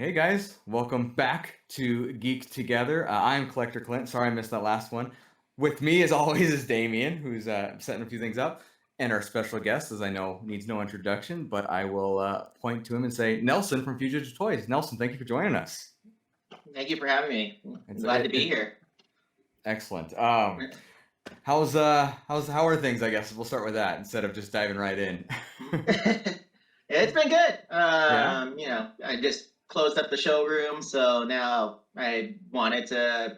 Hey guys, welcome back to Geek Together. I'm Collector Clint. Sorry I missed that last one. With me, as always, is Damien, who's setting a few things up, and our special guest, as I know, needs no introduction, but I will point to him and say, Nelson from Fugitive Toys. Nelson, thank you for joining us. Thank you for having me. It's, Glad to be here. Excellent. How are things? I guess we'll start with that instead of just diving right in. It's been good. Yeah. I just closed up the showroom, so now I wanted to,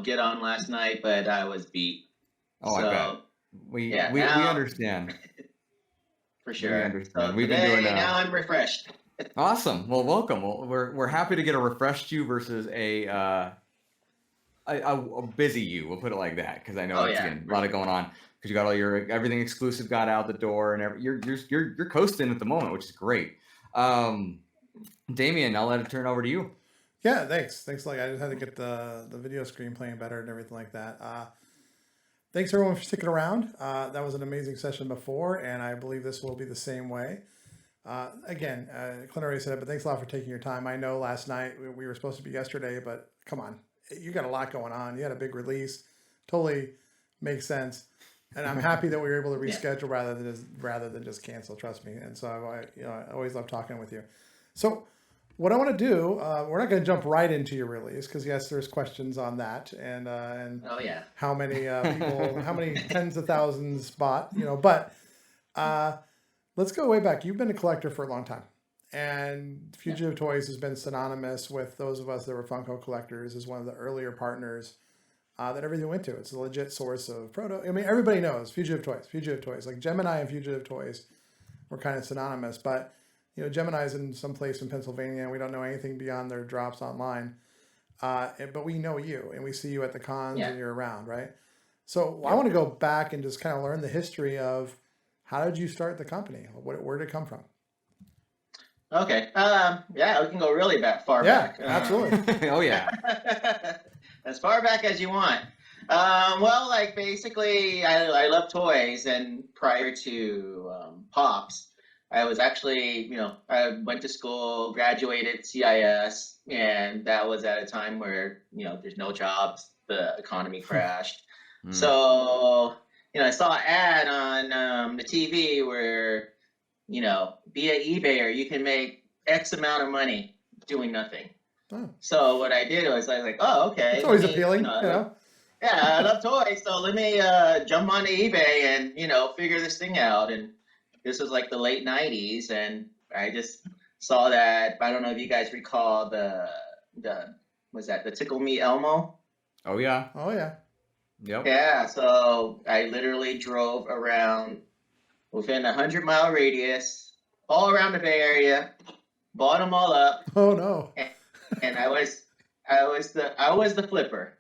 get on last night, but I was beat. Oh, So, I bet. We now understand. for We sure. understand. So We've been doing today, now I'm refreshed. awesome. Well, welcome. Well, we're happy to get a refreshed you versus a busy you. We'll put it like that because I know Oh it's yeah, again a for lot of sure. going on because you got all your everything exclusive got out the door and you're coasting at the moment, which is great. Damien, I'll let it turn over to you. Yeah, thanks. Like I just had to get the video screen playing better and everything like that. Thanks everyone for sticking around. That was an amazing session before, and I believe this will be the same way. Again, Clint already said it, but thanks a lot for taking your time. I know last night we were supposed to be yesterday, but come on, you got a lot going on. You had a big release, totally makes sense, and I'm happy that we were able to Yeah. reschedule rather than just cancel. Trust me, and so I always love talking with you. So what I want to do, we're not going to jump right into your release because yes, there's questions on that and Oh yeah. how many people, how many tens of thousands bought, but let's go way back. You've been a collector for a long time, and Yeah. Fugitive Toys has been synonymous with those of us that were Funko collectors as one of the earlier partners that everything went to. It's a legit source of proto. I mean, everybody knows Fugitive Toys. Fugitive Toys, like Gemini and Fugitive Toys, were kind of synonymous, but Gemini's in some place in Pennsylvania, and we don't know anything beyond their drops online. But we know you, and we see you at the cons, Yeah. and you're around, right? So I Yep. want to go back and just kind of learn the history of how did you start the company? Where did it come from? Okay. Yeah, we can go really far Yeah, back. absolutely. Oh yeah. As far back as you want. Well, like basically, I love toys, and prior to Pops, I was actually, I went to school, graduated CIS, and that was at a time where, there's no jobs, the economy crashed. Mm. So, I saw an ad on the TV where, be an eBayer, you can make X amount of money doing nothing. Oh, So what I did was I was like, oh, okay, it's let always me, appealing, yeah, I love toys, so let me jump onto eBay and figure this thing out. And this was like the late '90s, and I just saw that. I don't know if you guys recall the was that the Tickle Me Elmo? Oh yeah. Oh yeah. Yep. Yeah, so I literally drove around within 100-mile radius, all around the Bay Area, bought them all up, Oh no. and, and I was the flipper.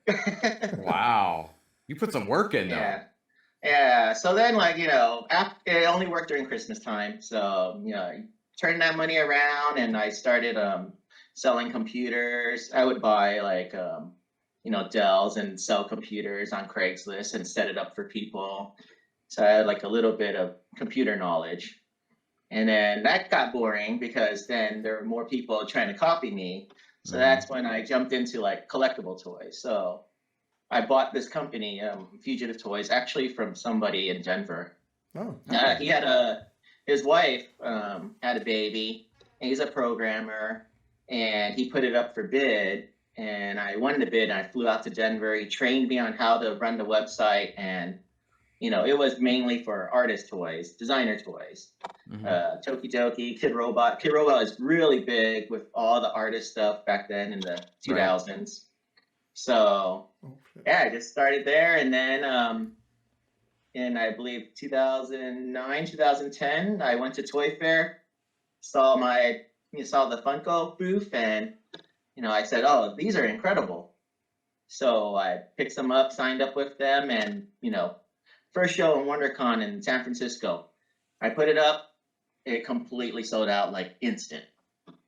Wow. You put some work in though. Yeah. Yeah. So then, like, it only worked during Christmas time. So, I turned that money around and I started selling computers. I would buy like Dells and sell computers on Craigslist and set it up for people. So I had like a little bit of computer knowledge. And then that got boring because then there were more people trying to copy me. So Mm-hmm. that's when I jumped into like collectible toys. So I bought this company, Fugitive Toys, actually from somebody in Denver. Oh. He had his wife had a baby, and he's a programmer, and he put it up for bid, and I won the bid, and I flew out to Denver. He trained me on how to run the website, and it was mainly for artist toys, designer toys. Mm-hmm. Tokidoki, Kid Robot. Kid Robot was really big with all the artist stuff back then in the Right. 2000s. So Oh, shit. yeah, I just started there, and then in I believe 2009, 2010, I went to Toy Fair, saw the Funko booth, and I said, "Oh, these are incredible." So I picked some up, signed up with them, and first show in WonderCon in San Francisco, I put it up, it completely sold out like instant.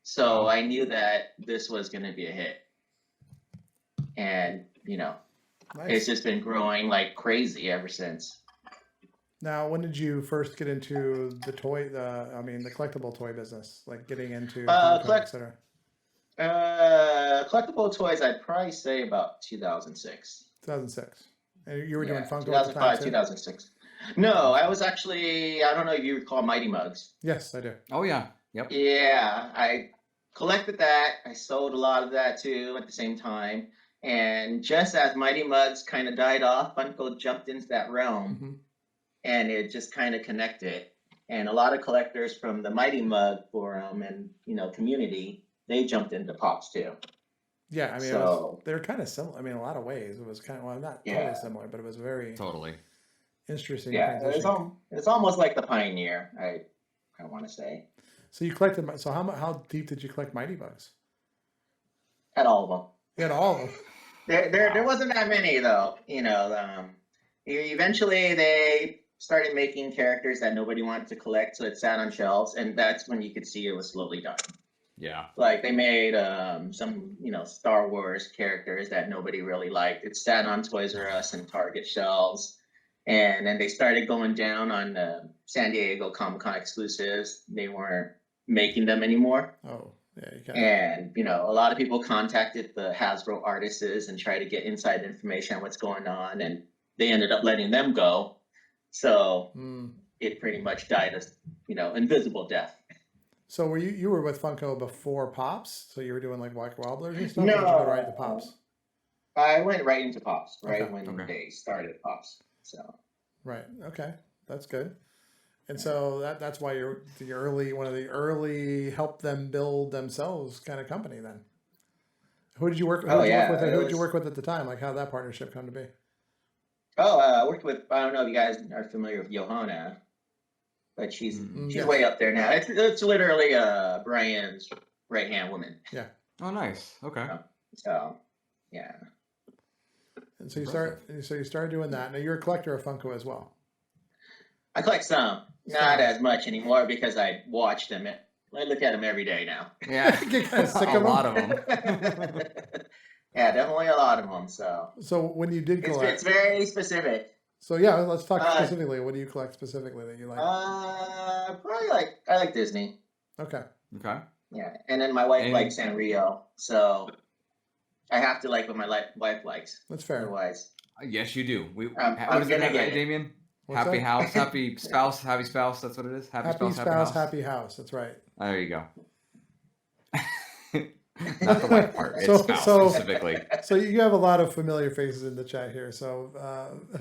So Wow. I knew that this was going to be a hit, and Nice. it's just been growing like crazy ever since. Now, when did you first get into the collectible toy business, like getting into Uh, Funko, collect, etc.? Collectible toys, I'd probably say about 2006. 2006. And you were doing Yeah, Funko at the time 2005, too? 2006. No, I was actually, I don't know if you recall Mighty Mugs. Yes, I do. Oh yeah. Yep. Yeah, I collected that. I sold a lot of that too at the same time. And just as Mighty Mugs kind of died off, Funko jumped into that realm Hmm. and it just kind of connected. And a lot of collectors from the Mighty Mug forum and community, they jumped into Pops too. Yeah, I mean, So they were kind of similar. I mean, in a lot of ways, it was kind of, well, not totally yeah, similar, but it was very Totally. interesting yeah, transition. it's almost like the Pioneer. I want to say So you collected, so how deep did you collect Mighty Bugs? at all of them. You had all of them. There wasn't that many though. Eventually they started making characters that nobody wanted to collect, so it sat on shelves, and that's when you could see it was slowly dying. Yeah. Like they made some Star Wars characters that nobody really liked. It sat on Toys R Us and Target shelves, and then they started going down on the San Diego Comic-Con exclusives. They weren't making them anymore. Oh, yeah, you got And a lot of people contacted the Hasbro artists and tried to get inside information on what's going on, and they ended up letting them go. So it pretty much died a invisible death. So were you were with Funko before Pops? So you were doing like Black Wobblers and stuff? Or did you go right to Pops? I went right into Pops, right Okay. when they started Pops. So Right. Okay. That's good. And so that's why you're one of the early help them build themselves kind of company then. Who did you work with? Who did you work with at the time? Like how did that partnership come to be? I worked with, I don't know if you guys are familiar with Johanna, but she's Yes. way up there now. It's literally Brian's right hand woman. Yeah. Oh, nice. Okay. So yeah. And so you started doing that. Now you're a collector of Funko as well. I collect some, not as much anymore because I watch them. I look at them every day now. Yeah. You get kind of sick A of them. lot of them. Yeah, definitely a lot of them. So when you did collect, it's very specific. so yeah, let's talk specifically. What do you collect specifically that you like? Probably I like Disney. Okay. Okay. Yeah, and then my wife likes Sanrio, so I have to like what my wife likes. That's fair. Otherwise, Yes, you do. I'm What is it, gonna get it. Damien? What's Happy that? house, happy spouse, happy spouse. That's what it is. Happy spouse, happy house. That's right. There you go. Not the wife part. It's spouse specifically. So you have a lot of familiar faces in the chat here. So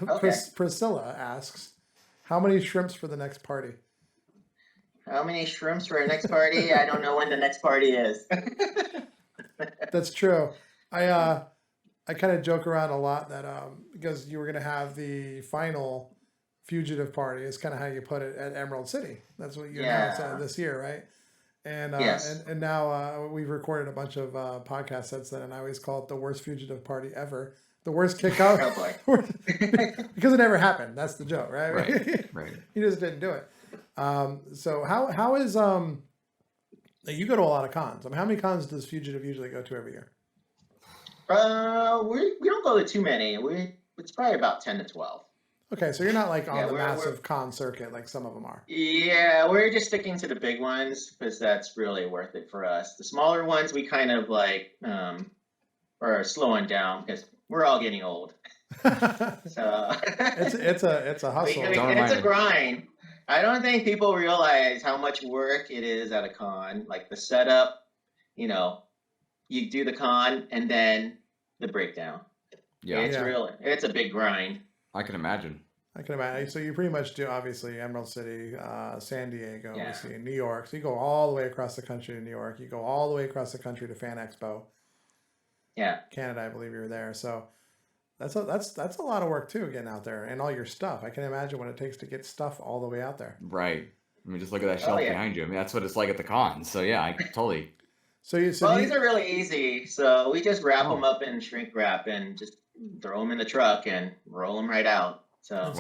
Okay. Priscilla asks, how many shrimps for the next party? How many shrimps for our next party? I don't know when the next party is. That's true. I kind of joke around a lot that because you were going to have the final Fugitive party is kind of how you put it at Emerald City. That's what you announced this year, right? And Yes. and now we've recorded a bunch of podcasts since then, and I always call it the worst Fugitive party ever. The worst kickoff. Oh boy. Because it never happened. That's the joke, right? Right. You just didn't do it. So how is you go to a lot of cons. I mean, how many cons does Fugitive usually go to every year? We don't go to too many. It's probably about 10 to 12. Okay, so you're not like on the we're massive con circuit like some of them are. Yeah, we're just sticking to the big ones because that's really worth it for us. The smaller ones we kind of like are slowing down because we're all getting old. So it's a hustle. It's a grind. I don't think people realize how much work it is at a con. Like the setup, you do the con and then the breakdown. Yeah. It's a big grind. I can imagine. So you pretty much do obviously Emerald City, San Diego, Yeah. we see New York. So you go all the way across the country to New York. You go all the way across the country to Fan Expo. Yeah. Canada, I believe you were there. So that's a lot of work too, getting out there and all your stuff. I can imagine what it takes to get stuff all the way out there. Right. I mean, just look at that shelf behind you. I mean, that's what it's like at the con. So yeah, I totally. These are really easy. So we just wrap them up in shrink wrap and just throw them in the truck and roll them right out. So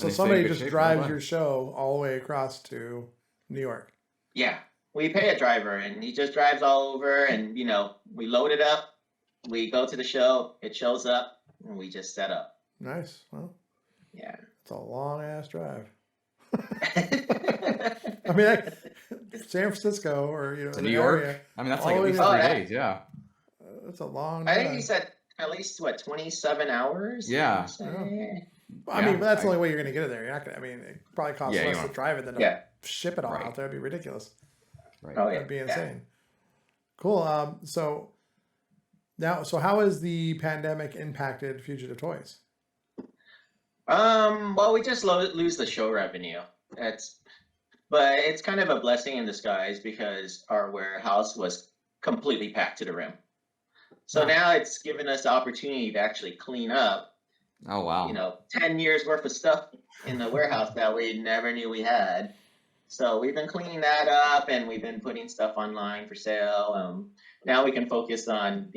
somebody just drives your show all the way across to New York. Yeah, we pay a driver and he just drives all over, and we load it up, we go to the show, it shows up, and we just set up. Nice. Well, yeah, it's a long ass drive. I mean, San Francisco or to New York. area, I mean, that's like at least 3 days. Yeah. That's a long. I think he said at least what 27 hours. Yeah. I mean, but that's the only way you're going to get it there. You're not going to. I mean, it probably costs less to drive it than to ship it all out there. It'd be ridiculous. Right. Oh, yeah. That'd be insane. Cool. So how has the pandemic impacted Fugitive Toys? Well, we just lose the show revenue. But it's kind of a blessing in disguise because our warehouse was completely packed to the rim. So now it's given us the opportunity to actually clean up. Oh, wow. 10 years worth of stuff in the warehouse that we never knew we had. So we've been cleaning that up, and we've been putting stuff online for sale. Now we can focus on,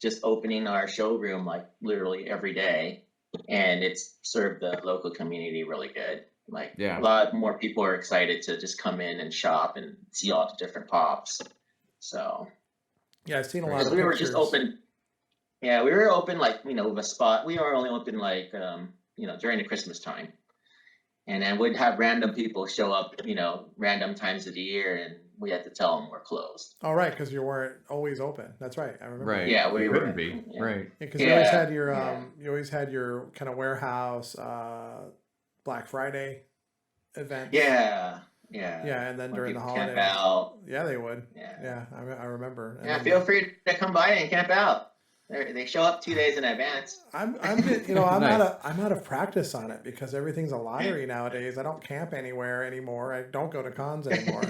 just opening our showroom like literally every day. And it's served the local community really good. A lot more people are excited to just come in and shop and see all the different pops. So yeah, I've seen a lot of we pictures. were just open. Yeah, we were open with a spot. We were only open during the Christmas time. And then we'd have random people show up, random times of the year, and we had to tell them we're closed. Oh, right, because you weren't always open. That's right. I remember. Right. Yeah, we couldn't be. Yeah. Right. Because you always had your kind of warehouse Black Friday event. Yeah. Yeah, and then When during the people holidays. camp out. Yeah, they would. Yeah. I remember. Yeah, feel free to come by and camp out. They show up 2 days in advance. I'm Nice. out of practice on it because everything's a lottery nowadays. I don't camp anywhere anymore. I don't go to cons anymore,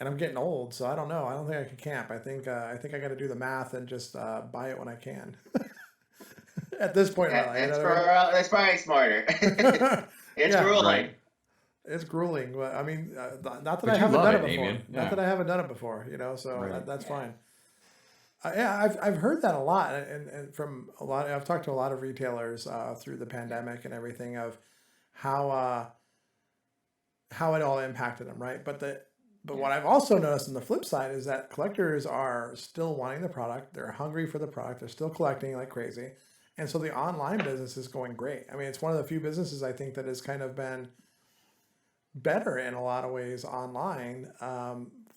and I'm getting old, so I don't know. I don't think I can camp. I think I got to do the math and just buy it when I can. At this point, in my life, that's probably smarter. It's grueling. Right. It's grueling. But I mean, not that But I you haven't love done it, it before. Damien. Not that I haven't done it before. So Right. that's fine. I've heard that a lot, and from a lot. I've talked to a lot of retailers through the pandemic and everything of how it all impacted them, right? But what I've also noticed on the flip side is that collectors are still wanting the product. They're hungry for the product. They're still collecting like crazy, and so the online business is going great. I mean, it's one of the few businesses I think that has kind of been better in a lot of ways online,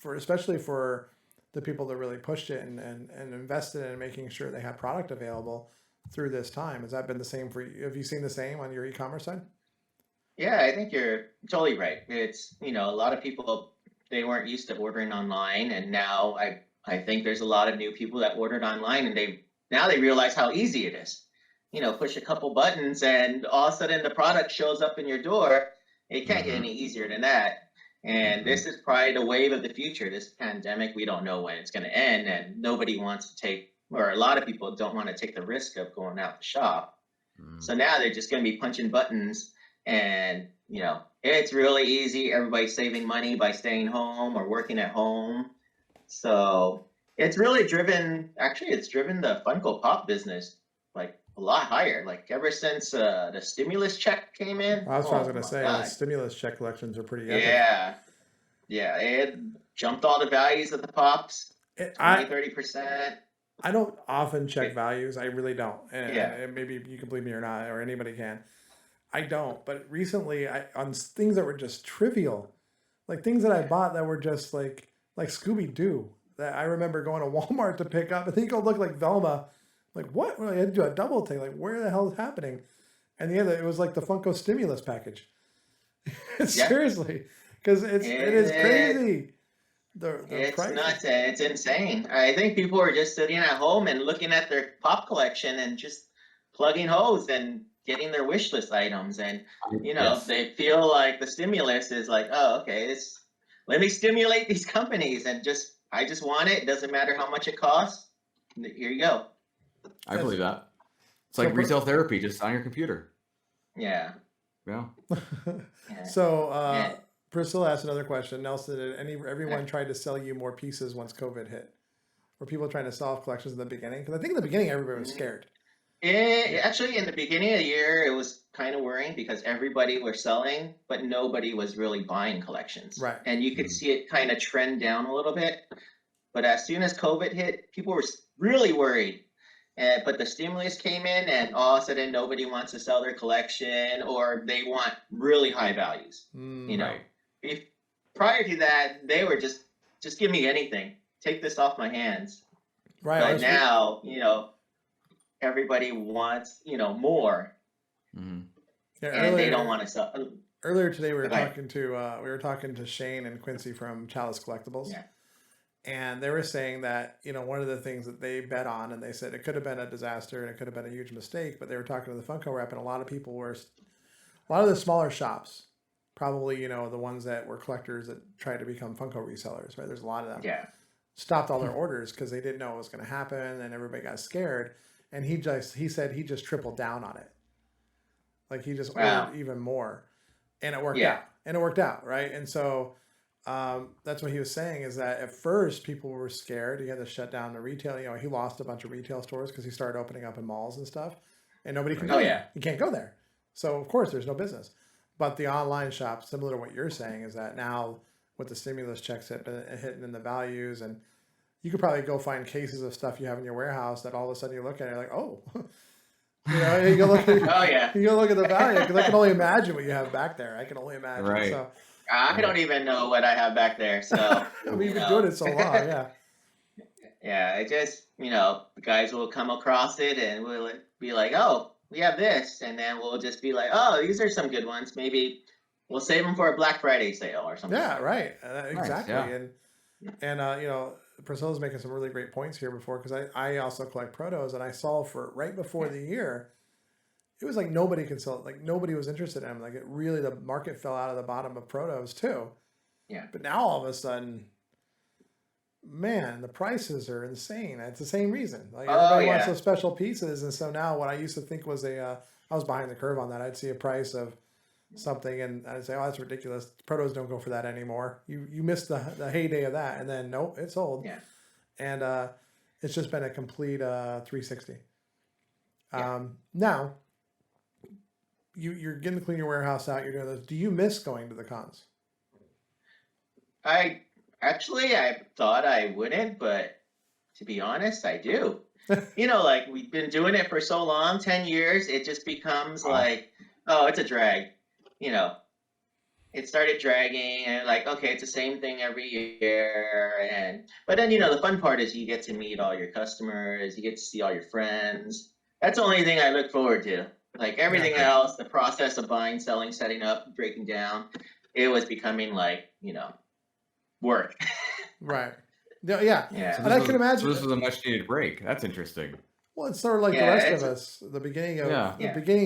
especially for the people that really pushed it and invested in making sure they had product available through this time. Has that been the same for you? Have you seen the same on your e-commerce side? Yeah, I think you're totally right. It's, a lot of people, they weren't used to ordering online, and now I think there's a lot of new people that ordered online, and they realize how easy it is. Push a couple buttons and all of a sudden the product shows up in your door. It can't get any easier than that. And this is probably the wave of the future. This pandemic, we don't know when it's going to end, and nobody wants to or a lot of people don't want to take the risk of going out to shop. So now they're just going to be punching buttons, and it's really easy. Everybody's saving money by staying home or working at home. So it's really driven the Funko Pop business like a lot higher. Like ever since the stimulus check came in. That's what I was going to say. God. The stimulus check collections are pretty epic. Yeah, it jumped all the values of the pops. 30%. I don't often check values. I really don't. And maybe you can believe me or not, or anybody can. I don't. But recently, on things that were just trivial, like things that I bought that were just like Scooby-Doo, that I remember going to Walmart to pick up. I think it'll look like Velma. Like, what? Well, I had to do a double take. Like, where the hell is happening? And it was like the Funko stimulus package. Seriously. Because it is crazy. It's prices. nuts. It's insane. I think people are just sitting at home and looking at their pop collection and just plugging holes and getting their wish list items. And, they feel like the stimulus is like, oh, okay, let me stimulate these companies and I just want it. It doesn't matter how much it costs. Here you go. I believe that. It's like retail therapy just on your computer. Yeah. Yeah. So Priscilla asked another question. Nelson, did everyone tried to sell you more pieces once COVID hit? Were people trying to sell collections in the beginning? Because I think in the beginning everybody was scared. Actually, in the beginning of the year, it was kind of worrying because everybody was selling, but nobody was really buying collections. Right. And you could see it kind of trend down a little bit. But as soon as COVID hit, people were really worried. But the stimulus came in, and all of a sudden nobody wants to sell their collection, or they want really high values. Prior to that, they were just give me anything. Take this off my hands. Right. But now, everybody wants, more, yeah, and they don't want to sell. earlier today we were Right. talking to Shane and Quincy from Chalice Collectibles. Yeah. And they were saying that, one of the things that they bet on, and they said it could have been a disaster and it could have been a huge mistake, but they were talking to the Funko rep, and a lot of the smaller shops, probably, the ones that were collectors that tried to become Funko resellers, right? There's a lot of them. Yeah. Stopped all their orders because they didn't know what was going to happen, and everybody got scared. And he said he just tripled down on it. Like he just ordered even more, and it worked out. And it worked out, right? And so that's what he was saying, is that at first people were scared. He had to shut down the retail. He lost a bunch of retail stores because he started opening up in malls and stuff, and nobody can go there. You can't go there. So of course there's no business. But the online shop, similar to what you're saying, is that now with the stimulus checks hitting in the values, and you could probably go find cases of stuff you have in your warehouse that all of a sudden you look at it, you're like, oh, you go look at, you go look at the value, because I can only imagine what you have back there. I can only imagine. Right. So I don't even know what I have back there. So we've been doing it so long, yeah. Yeah, it just, the guys will come across it and we'll be like, oh, we have this. And then we'll just be like, oh, these are some good ones. Maybe we'll save them for a Black Friday sale or something. Yeah, right. Exactly. Nice, And Priscilla's making some really great points here before, because I also collect protos, and I saw for right before the year, it was like nobody could sell it. Like nobody was interested in them. Like the market fell out of the bottom of protos too. Yeah. But now all of a sudden, man, the prices are insane. It's the same reason. Like everybody wants those special pieces. And so now what I used to think was I was behind the curve on that. I'd see a price of something and I'd say, oh, that's ridiculous. Protos don't go for that anymore. You missed the heyday of that. And then nope, it's sold. Yeah. And it's just been a complete 360. Yeah. Now you're getting to clean your warehouse out. You're doing this. Do you miss going to the cons? I thought I wouldn't, but to be honest, I do. Like we've been doing it for so long, 10 years, it just becomes like, oh, it's a drag. It started dragging, and like, okay, it's the same thing every year. But then, the fun part is you get to meet all your customers, you get to see all your friends. That's the only thing I look forward to. Like everything else, the process of buying, selling, setting up, breaking down, it was becoming like, work. Right. Yeah. Yeah. And I can imagine. So this was a much needed break. That's interesting. Well, it's sort of like the rest of us. The beginning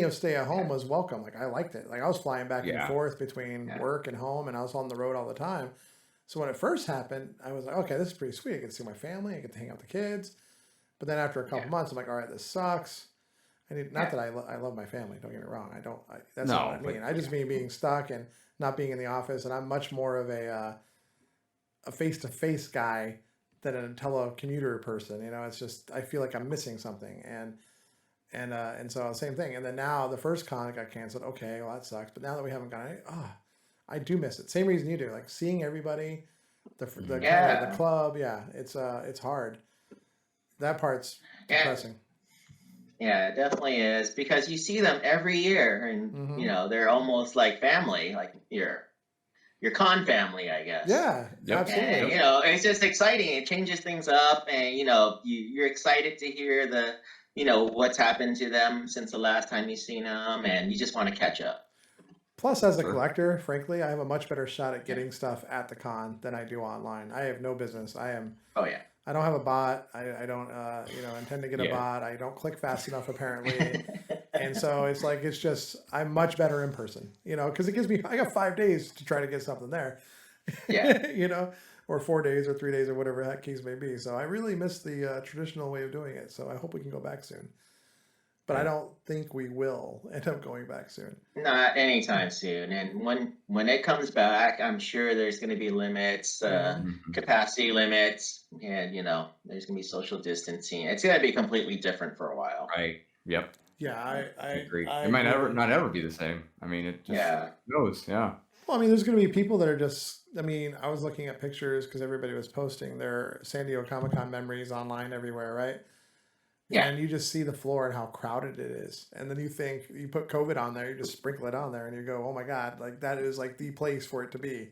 of stay at home was welcome. Like I liked it. Like I was flying back and forth between work and home, and I was on the road all the time. So when it first happened, I was like, okay, this is pretty sweet. I get to see my family. I get to hang out with the kids. But then after a couple months, I'm like, all right, this sucks. Not that I love my family. Don't get me wrong. That's not what I mean. I just mean being stuck and not being in the office. And I'm much more of a face-to-face guy than a telecommuter person. It's just, I feel like I'm missing something. And so same thing. And then now the first con got canceled. Okay, well that sucks. But now that we haven't gone, I do miss it. Same reason you do. Like seeing everybody, the club. Yeah, it's hard. That part's depressing. Yeah, it definitely is, because you see them every year, and they're almost like family, like your con family, I guess. Yeah, absolutely. And, it's just exciting. It changes things up, and you're excited to hear the what's happened to them since the last time you've seen them, and you just want to catch up. Plus, as a collector, frankly, I have a much better shot at getting stuff at the con than I do online. I have no business. I don't have a bot. I don't, intend to get a bot. I don't click fast enough, apparently. And so it's just, I'm much better in person, because it gives me, I got 5 days to try to get something there, or 4 days or 3 days or whatever that case may be. So I really miss the traditional way of doing it. So I hope we can go back soon. But I don't think we will end up going back soon. Not anytime soon. And when it comes back, I'm sure there's going to be limits, capacity limits, and there's going to be social distancing. It's going to be completely different for a while. Right. Yep. Yeah, I agree. It might not ever be the same. I mean, it just goes. Yeah. Well, I mean, there's going to be people that are just. I mean, I was looking at pictures because everybody was posting their San Diego Comic-Con memories online everywhere, right? Yeah. And you just see the floor and how crowded it is. And then you put COVID on there, you just sprinkle it on there and you go, oh my God, like that is like the place for it to be.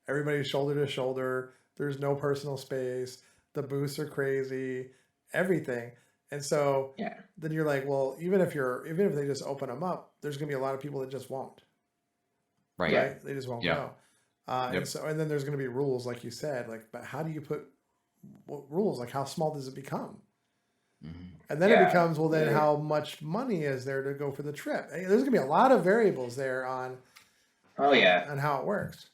Everybody's shoulder to shoulder. There's no personal space. the booths are crazy, everything. And so Yeah. then you're like, well, even if they just open them up, there's going to be a lot of people that just won't, Right. Yeah. right? They just won't Yeah. go. Yep. And then there's going to be rules, like you said, like, but how do you put what rules? Like, how small does it become? Mhm. And then it Yeah. becomes, well, then Yeah. how much money is there to go for the trip? There's going to be a lot of variables there on Oh yeah. on how it works.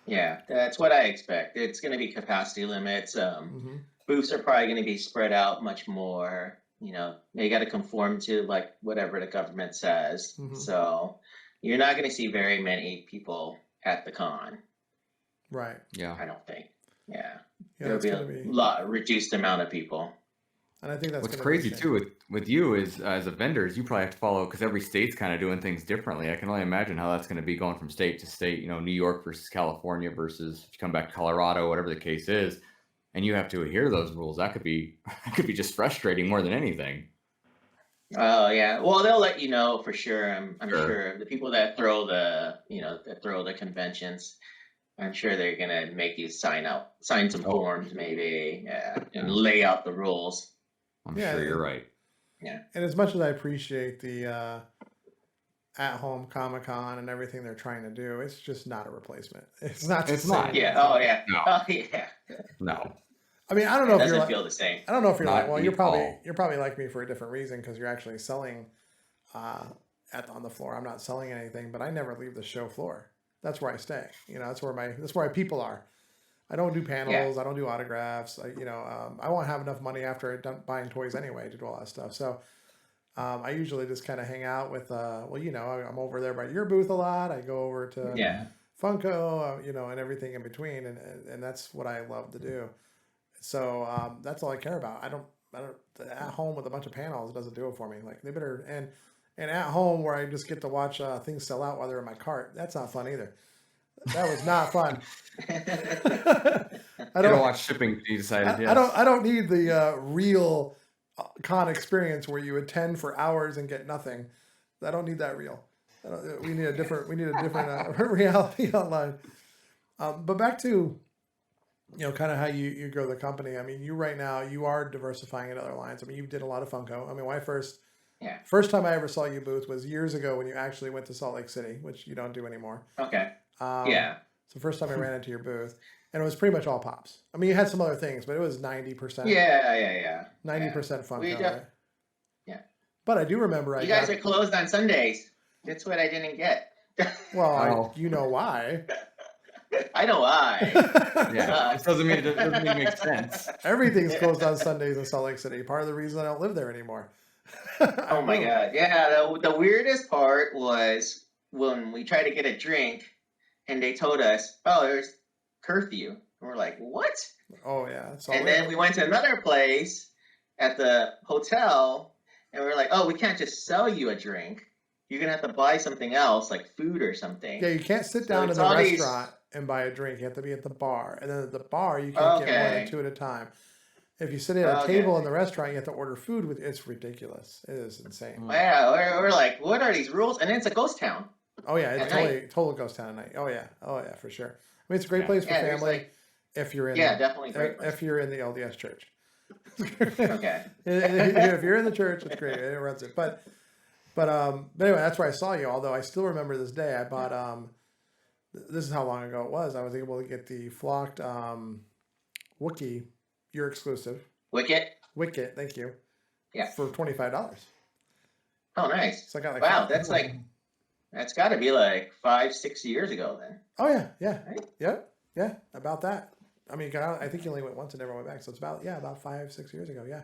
Yeah. That's what I expect. It's going to be capacity limits. Hmm. Booths are probably going to be spread out much more. You know, they got to conform to like whatever the government says. Mhm. So you're not going to see very many people at the con. Right. Yeah. I don't think. Yeah. Yeah, There'll that's be going a to be, lot reduced amount of people. and I think that's What's going to be crazy the same. too with you is as a vendor is you probably have to follow because every state's kind of doing things differently. I can only imagine how that's going to be going from state to state. You know, New York versus California versus if you come back to Colorado, whatever the case is, and you have to adhere to those rules. That could be just frustrating more than anything. Oh yeah. Well, they'll let you know for sure. I'm Sure. sure the people that throw the conventions, I'm sure they're gonna make you sign some Oh. forms maybe, and Yeah. lay out the rules. I'm Yeah, sure you're right. And as much as I appreciate the at-home Comic-Con and everything they're trying to do, it's just not a replacement. It's not. the It's same. not. Yeah. Oh yeah. No. Oh yeah. No. I mean, I don't It know if doesn't you're like, feel the same. I don't know if you're like, Not well, at you're all. probably like me for a different reason because you're actually selling on the floor. I'm not selling anything, but I never leave the show floor. That's where I stay. You know, that's where my people are. I don't do panels. I don't do autographs. I won't have enough money after I'm done buying toys anyway to do all that stuff. So I usually just kind of hang out with, I'm over there by your booth a lot. I go over to Yeah. Funko, and everything in between. And that's what I love to do. So that's all I care about. I don't at home with a bunch of panels, it doesn't do it for me. Like they better, and at home where I just get to watch things sell out while they're in my cart. That's not fun either. That was not fun. I don't watch shipping. You decided. Yes. I don't need the real con experience where you attend for hours and get nothing. I don't need that real. We need a different reality online. But back to kind of how you grow the company. I mean, you right now you are diversifying in other lines. I mean, you did a lot of Funko. I mean, when I first time I ever saw you booth was years ago when you actually went to Salt Lake City, which you don't do anymore. Okay. Yeah. So first time I ran into your booth, and it was pretty much all pops. I mean, you had some other things, but it was 90%. Yeah. 90% Funko, right? Yeah. But I do remember You guys are closed on Sundays. That's what I didn't get. Well, you know why. I know why. Yeah, it doesn't mean it makes sense. Everything's closed on Sundays in Salt Lake City. Part of the reason I don't live there anymore. Oh my God. Yeah. The weirdest part was when we tried to get a drink and they told us, oh, there's curfew. And we're like, what? Oh yeah. And then we went to another place at the hotel and we were like, oh, we can't just sell you a drink. You're going to have to buy something else, like food or something. Yeah, you can't sit down in the restaurant and buy a drink. You have to be at the bar. And then at the bar, you can't get more than 2 at a time. If you sit at a table in the restaurant, you have to order food with. It's ridiculous. It is insane. Yeah, we're like, what are these rules? And then it's a ghost town. Oh yeah, it's total ghost town at night. Oh yeah, for sure. I mean, it's a great place for family if you're in. Yeah, definitely great. If you're in the LDS church. Okay. If you're in the church, it's great. It runs it. But anyway, that's where I saw you. Although I still remember this day. I bought this is how long ago it was. I was able to get the flocked Wookiee, your exclusive. Wicket, thank you. Yeah. For $25. Oh, nice. So I got like wow, that's got to be like 5-6 years ago then. Oh yeah, Right? yeah, about that. I mean, I think you only went once and never went back, so it's about 5-6 years ago, yeah.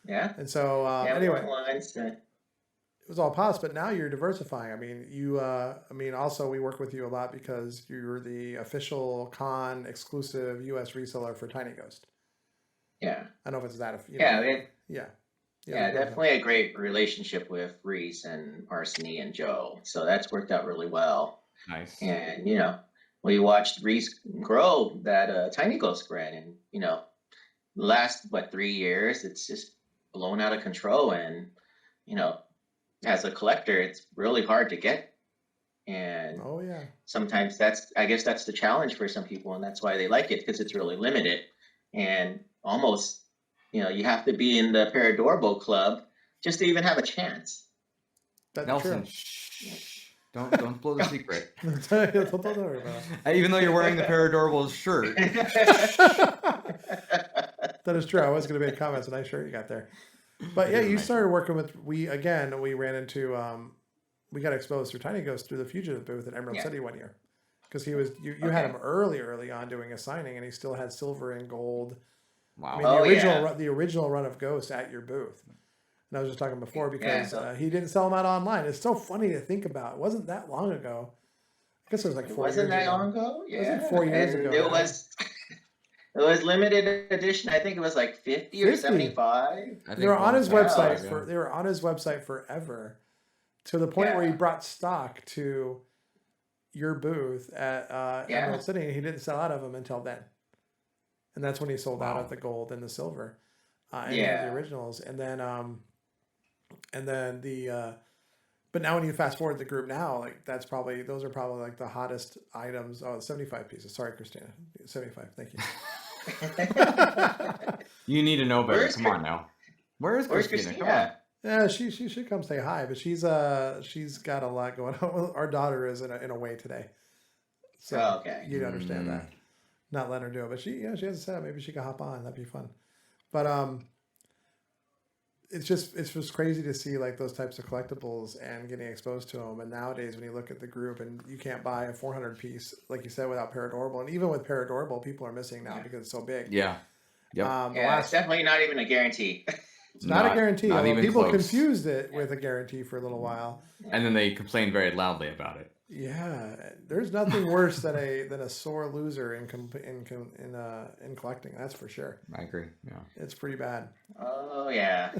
Yeah. And so anyway, it was all pops, but now you're diversifying. I mean, also we work with you a lot because you're the official con exclusive U.S. reseller for Tiny Ghost. Yeah. I don't know if it's that. Yeah, definitely a great relationship with Reese and Arseny and Joe. So that's worked out really well. Nice. And, we watched Reese grow that Tiny Ghost brand. And, the last, 3 years, it's just blown out of control. And, as a collector, it's really hard to get, and Oh yeah. sometimes I guess that's the challenge for some people, and that's why they like it, because it's really limited, and almost, you have to be in the Paradorable Club just to even have a chance. That's Nelson, true. shh. Don't blow the secret. Don't worry about it. Even though you're wearing the Paradorable shirt. That is true. I was going to make comments. A nice shirt you got there. But It yeah, is a you nice started shirt. working with, we ran into, we got exposed through Tiny Ghost through the Fugitive booth at Emerald Yeah. City one year. Because he was, you had him early on doing a signing, and he still had silver and gold. Wow. I mean, the original run of Ghost at your booth. And I was just talking before because he didn't sell them out online. It's so funny to think about. It wasn't that long ago. I guess it was like 4 years ago. Wasn't that long ago? Yeah. It was like 4 years and ago. It was limited edition. I think it was like 50 or 75. They were on his website website they were on his website forever, to the point where he brought stock to your booth at Emerald City, and he didn't sell out of them until then. And that's when he sold out of the gold and the silver, and the originals. And then the but now when you fast forward the group now, like those are probably like the hottest items. Oh, 75 pieces. Sorry, Christina. 75. Thank you. You need to know better. Come on now. Where's Christina? Come on. Yeah, she should come say hi, but she's got a lot going on. Our daughter is in a way today, so you'd understand that. Not letting her do it, but she has a setup. Maybe she could hop on. That'd be fun. But it's just crazy to see like those types of collectibles and getting exposed to them. And nowadays, when you look at the group, and you can't buy a 400 piece, like you said, without Paradorable, and even with Paradorable, people are missing now because it's so big. Yeah. Yep. It's definitely not even a guarantee. It's not a guarantee. Not even people close. confused it with a guarantee for a little while, and then they complained very loudly about it. Yeah, there's nothing worse than a sore loser in collecting. That's for sure. I agree. Yeah, it's pretty bad. Oh yeah.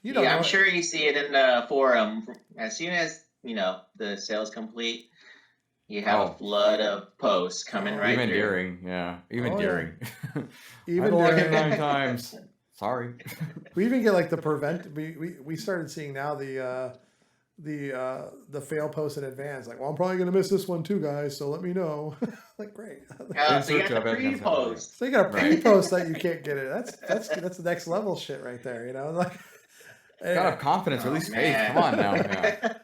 I'm sure you see it in the forum. As soon as the sale's complete, you have a flood of posts coming right even through. During, even during. Even I've ordered during 9 times. Sorry. We even get like the prevent. We started seeing now the fail post in advance. Like, well, I'm probably gonna miss this one too, guys. So let me know. Like, great. So you got the pre-post. So you got a pre-post that you can't get it. That's the next level shit right there. Like, gotta have confidence, or at least faith. Come on now. Yeah.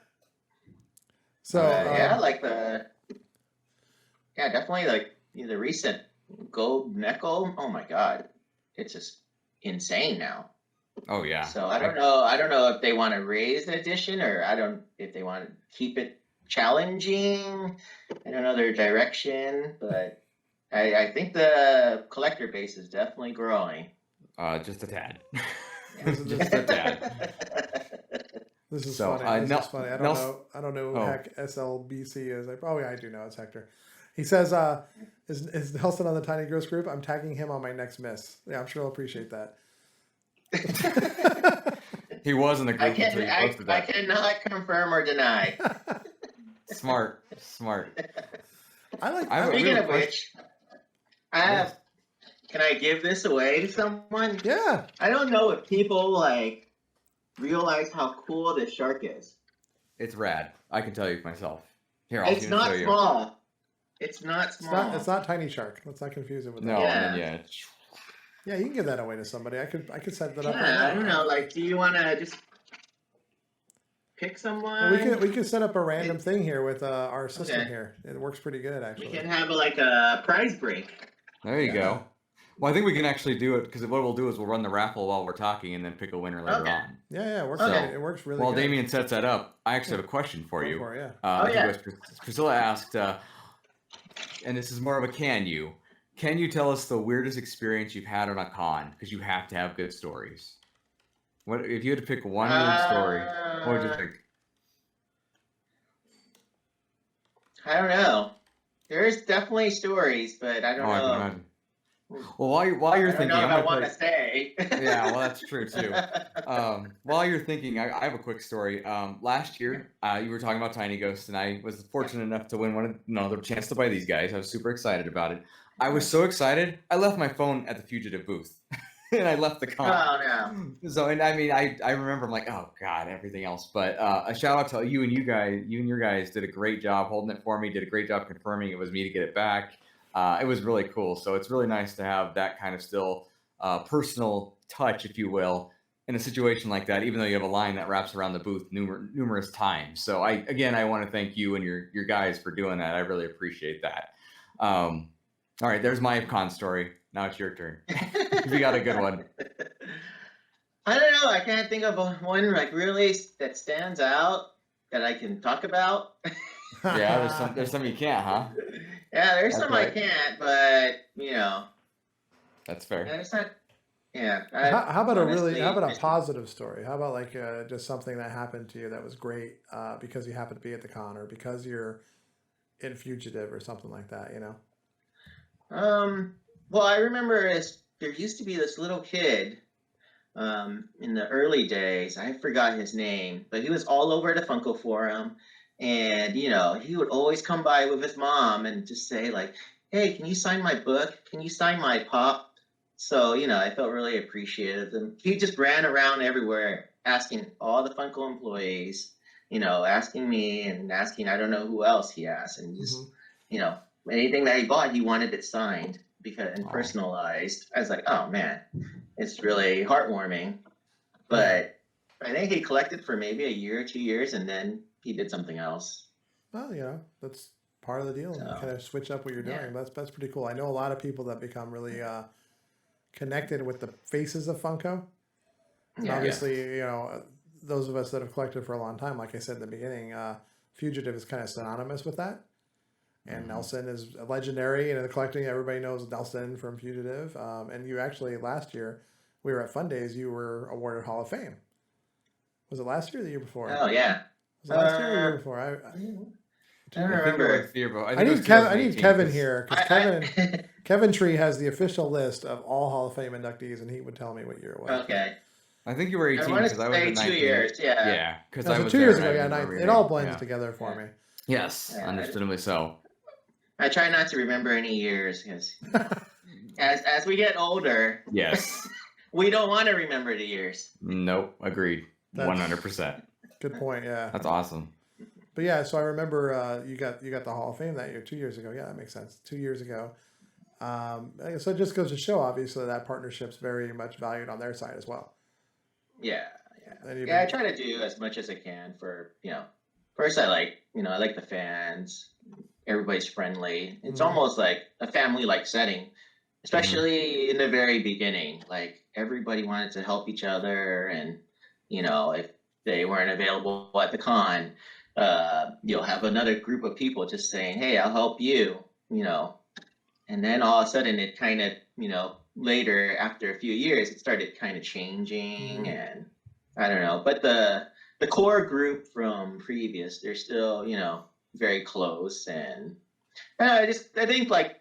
So definitely like the recent gold Neckel. Oh my god, it's just insane now. Oh yeah. So I don't know if they want to raise the edition, or if they want to keep it challenging. I don't know their direction, but I think the collector base is definitely growing. Just a tad. Just a tad. This is funny. This is funny. I don't know who heck SLBC is. I do know. It's Hector. He says, is Nelson on the Tiny Gross group? I'm tagging him on my next miss. Yeah, I'm sure he'll appreciate that. He was in the group. I cannot confirm or deny. Smart. Speaking of which, can I give this away to someone? Yeah. I don't know if people realize how cool this shark is. It's rad. I can tell you myself. Here, I'll it's not show small. You. It's not small. It's not Tiny Shark. Let's not confuse it with that. No, Yeah, you can give that away to somebody. I could set that up. I don't know. Do you want to just pick someone? Well, we can set up a random thing here with our system here. It works pretty good, actually. We can have a prize break. There you go. Well, I think we can actually do it, because what we'll do is we'll run the raffle while we're talking and then pick a winner later on. Yeah, it works. It works really While good. Damien sets that up, I actually have a question for you. Priscilla asked, and this is more of a can you tell us the weirdest experience you've had on a con? Because you have to have good stories. What if you had to pick one weird story? What would you think? I don't know. There's definitely stories, but I don't know. I can imagine. Well, while you're thinking, I want to say. Yeah, well, that's true too. While you're thinking, I have a quick story. Last year, you were talking about Tiny Ghost, and I was fortunate enough to win another chance to buy these guys. I was super excited about it. I was so excited, I left my phone at the Fugitive booth. and I left the con. Oh no. So, and I mean, I remember I'm like, oh God, everything else. But a shout out to you and your guys did a great job holding it for me. Did a great job confirming it was me to get it back. It was really cool. So it's really nice to have that kind of still personal touch, if you will, in a situation like that. Even though you have a line that wraps around the booth numerous times. So I want to thank you and your guys for doing that. I really appreciate that. All right, there's my con story. Now it's your turn. If you got a good one. I don't know. I can't think of one like really that stands out that I can talk about. Yeah, there's some you can't, huh? Yeah, there's That's some I right. can't, but you know, That's fair. there's not. Yeah. How about honestly, how about a there's- positive story? How about like just something that happened to you that was great because you happened to be at the con or because you're in Fugitive or something like that, you know? Well, I remember there used to be this little kid in the early days. I forgot his name, but he was all over the Funko forum. And, you know, he would always come by with his mom and just say, like, hey, can you sign my book? Can you sign my pop? So, you know, I felt really appreciative. And he just ran around everywhere asking all the Funko employees, you know, asking me and asking, I don't know who else he asked. And just, you know, anything that he bought, he wanted it signed and Aw. personalized. I was like, oh man, it's really heartwarming. But I think he collected for maybe a year or 2 years, and then he did something else. Well, you know, that's part of the deal. You So, kind of switch up what you're doing. yeah. That's pretty cool. I know a lot of people that become really connected with the faces of Funko. And Yeah. obviously, you know, those of us that have collected for a long time, like I said in the beginning, Fugitive is kind of synonymous with that. And Nelson is legendary in the collecting. Everybody knows Nelson from Fugitive. And you actually, last year, we were at Fun Days, you were awarded Hall of Fame. Was it last year or the year before? Oh yeah. Was it last year or the year before? I don't I think it remember. was the year, I need Kevin 'cause- here because Kevin Tree has the official list of all Hall of Fame inductees, and he would tell me what year it was. Okay. I think you were I 18 want to because I was say at 2 19. years. Yeah. Yeah, because No, I so was 2 years there, ago, and I yeah, remember it your all name. blends Yeah. together for me. Yes, Yeah. understandably so. I try not to remember any years because as we get older, Yes. we don't want to remember the years. Nope. Agreed. That's- 100%. Good point. Yeah, That's awesome. but yeah, so I remember you got the Hall of Fame that year, 2 years ago. Yeah, that makes sense. 2 years ago. So it just goes to show, obviously, that partnership's very much valued on their side as well. Yeah. And Yeah, I try to do as much as I can for, you know, first I like the fans. Everybody's friendly. It's Mhm. almost like a family-like setting, especially in the very beginning. Like everybody wanted to help each other, and you know, if they weren't available at the con, you'll have another group of people just saying, "Hey, I'll help you," you know. And then all of a sudden, it kind of, you know, later after a few years, it started kind of changing, and I don't know. But the core group from previous, they're still, you know, very close, and I think like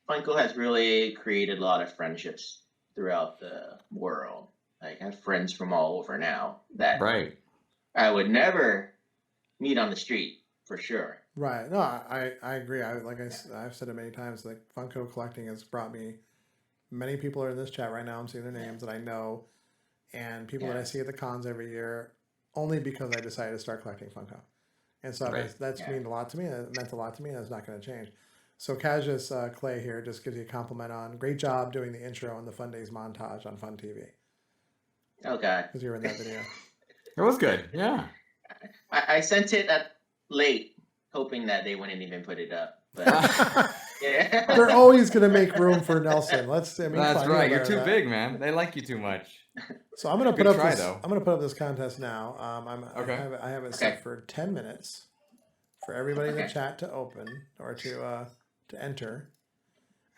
Funko has really created a lot of friendships throughout the world. Like I have friends from all over now that Right. I would never meet on the street for sure. Right. No, I agree. I've said it many times. Like Funko collecting has brought me many people are in this chat right now. I'm seeing their names that I know, and people that I see at the cons every year, only because I decided to start collecting Funko. And so Right. that's meant a lot to me. It meant a lot to me, and it's not going to change. So Cassius Clay here just gives you a compliment on great job doing the intro and the Fun Days montage on Fun TV Oh God, because you were in that video. It was good. Yeah. I sent it at late, hoping that they wouldn't even put it up. But yeah, They're always going to make room for Nelson. That's fine, right. You're about too that. big, man. They like you too much. So I'm going to Good put up try, this. though. I'm going to put up this contest now. Okay. I have it Okay. set for 10 minutes for everybody in the Okay. chat to open or to enter.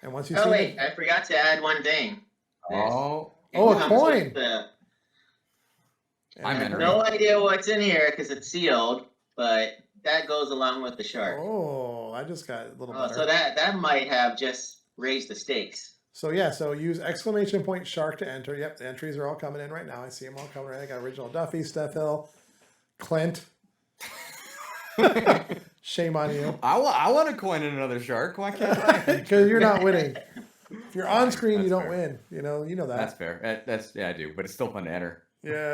And once you Oh see wait, I forgot to add one thing. Oh. It Oh, a comes coin. with the- I I'm have entering. no idea what's in here because it's sealed, but that goes along with the shark. Oh, I just got a little Oh, better. so that might have just raised the stakes. So use exclamation point shark to enter. Yep, the entries are all coming in right now. I see them all coming in. I got original Duffy, Steph Hill, Clint. Shame on you. I want to coin in another shark. Why can't I? Because you're not winning. If you're on screen, you That's don't fair. win. You know That's that. fair. Yeah, I do, but it's still fun to enter. Yeah.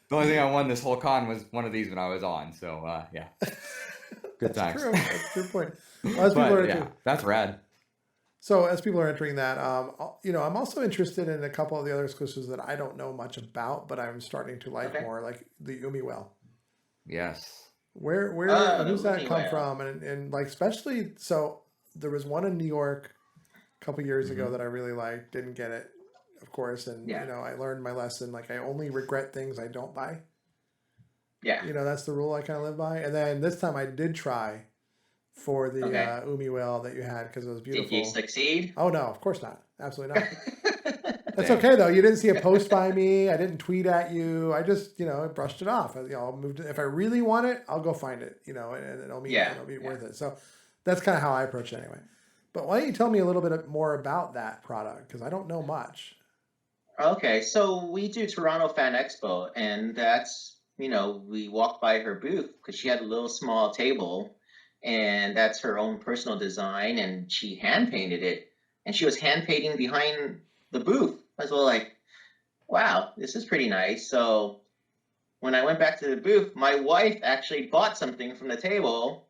The only thing I won this whole con was one of these when I was on. So yeah, good That's times. true. That's a good point. Well, as people But are yeah, that's rad. So as people are entering that, I'm also interested in a couple of the other exclusives that I don't know much about, but I'm starting to like Okay. more, like the Umi Well. Yes. Where, The who's that Uni come Whale. from? And like, especially, so there was one in New York a couple years ago Mhm. that I really liked, didn't get it, of course. And, Yeah. I learned my lesson. Like, I only regret things I don't buy. Yeah. That's the rule I kind of live by. And then this time I did try for the Okay. Umi Well that you had because it was Did you beautiful. succeed? Oh, no, of course not. Absolutely not. That's Damn. okay though. You didn't see a post by me. I didn't tweet at you. I just, brushed it off. I'll move to, if I really want it, I'll go find it, and it'll be Yeah, it'll be yeah. worth it. So that's kind of how I approach it anyway. But why don't you tell me a little bit more about that product? Because I don't know much. Okay, so we do Toronto Fan Expo, and that's, we walked by her booth because she had a little small table, and that's her own personal design, and she hand painted it, and she was hand painting behind the booth. I was like, wow, this is pretty nice. So when I went back to the booth, my wife actually bought something from the table,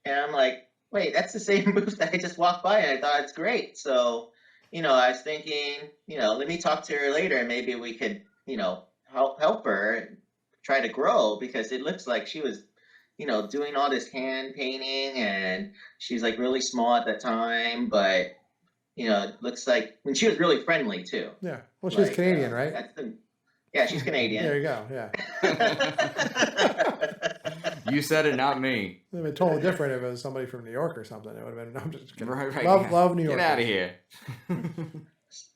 and I'm like, wait, that's the same booth that I just walked by, and I thought it's great. So, I was thinking, let me talk to her later, and maybe we could, help her try to grow, because it looks like she was, doing all this hand painting, and she's like really small at the time, but it looks like when she was really friendly too. Yeah. Well, she's Like, Canadian, right? Yeah, she's Canadian. There you go. Yeah. You said it, not me. It'd been totally different if it was somebody from New York or something. It would have been. No, I'm just kidding. Right. Love New York. Get out of here.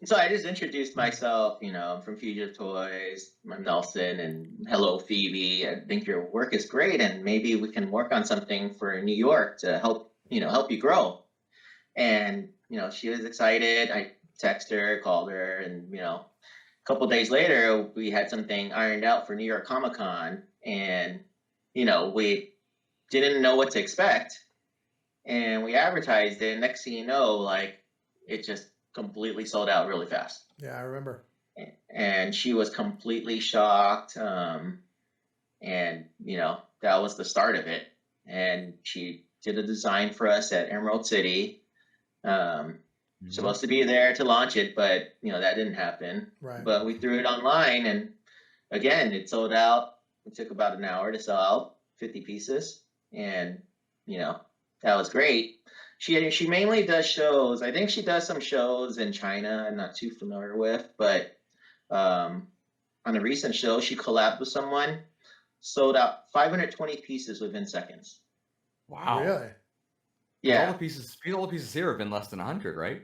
So I just introduced myself, I'm from Fugitive Toys. I'm Nelson, and hello, Phoebe. I think your work is great, and maybe we can work on something for New York to help you grow. And she was excited. I texted her, called her, and a couple days later, we had something ironed out for New York Comic Con, and we didn't know what to expect, and we advertised it. Next thing you know, like, it just completely sold out really fast. Yeah, I remember. And she was completely shocked. And that was the start of it. And she did a design for us at Emerald City. Supposed to be there to launch it, but that didn't happen. Right. But we threw it online, and again, it sold out. It took about an hour to sell out 50 pieces, and that was great. She mainly does shows. I think she does some shows in China I'm not too familiar with, but on a recent show, she collabed with someone, sold out 520 pieces within seconds. Wow. Really? Yeah. All the pieces here have been less than 100, right?